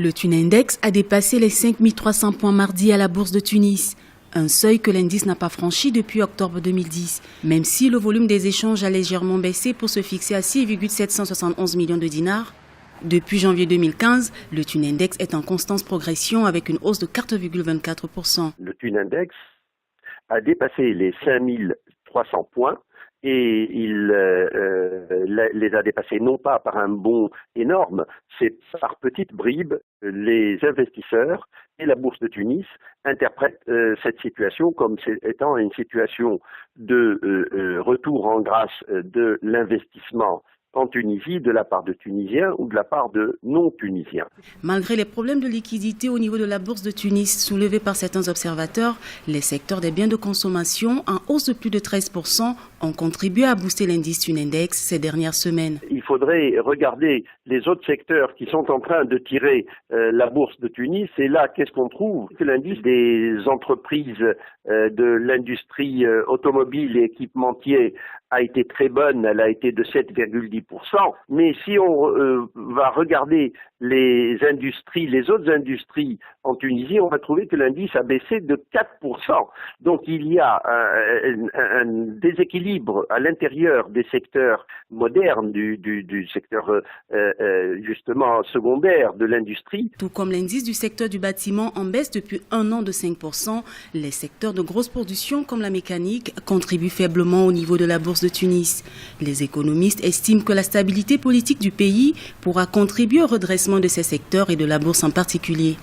Le Tunindex a dépassé les 5300 points mardi à la bourse de Tunis, un seuil que l'indice n'a pas franchi depuis octobre 2010, même si le volume des échanges a légèrement baissé pour se fixer à 6,771 millions de dinars. Depuis janvier 2015, le Tunindex est en constante progression avec une hausse de 4,24%. Le Tunindex a dépassé les 5300 points. Et il les a dépassés non pas par un bond énorme, c'est par petites bribes. Les investisseurs et la bourse de Tunis interprètent cette situation comme étant une situation de retour en grâce de l'investissement en Tunisie de la part de Tunisiens ou de la part de non-Tunisiens. Malgré les problèmes de liquidité au niveau de la bourse de Tunis soulevés par certains observateurs, les secteurs des biens de consommation en hausse de plus de 13% ont contribué à booster l'indice Tunindex ces dernières semaines. Il faudrait regarder les autres secteurs qui sont en train de tirer la bourse de Tunis. Et là, qu'est-ce qu'on trouve? Que l'indice des entreprises de l'industrie automobile et équipementier a été très bonne, elle a été de 7,10%. Mais si on va regarder les autres industries en Tunisie, on va trouver que l'indice a baissé de 4%. Donc il y a un déséquilibre à l'intérieur des secteurs modernes, du secteur justement secondaire de l'industrie. Tout comme l'indice du secteur du bâtiment en baisse depuis un an de 5%, les secteurs de grosse production comme la mécanique contribuent faiblement au niveau de la bourse de Tunis. Les économistes estiment que la stabilité politique du pays pourra contribuer au redressement de ces secteurs et de la bourse en particulier.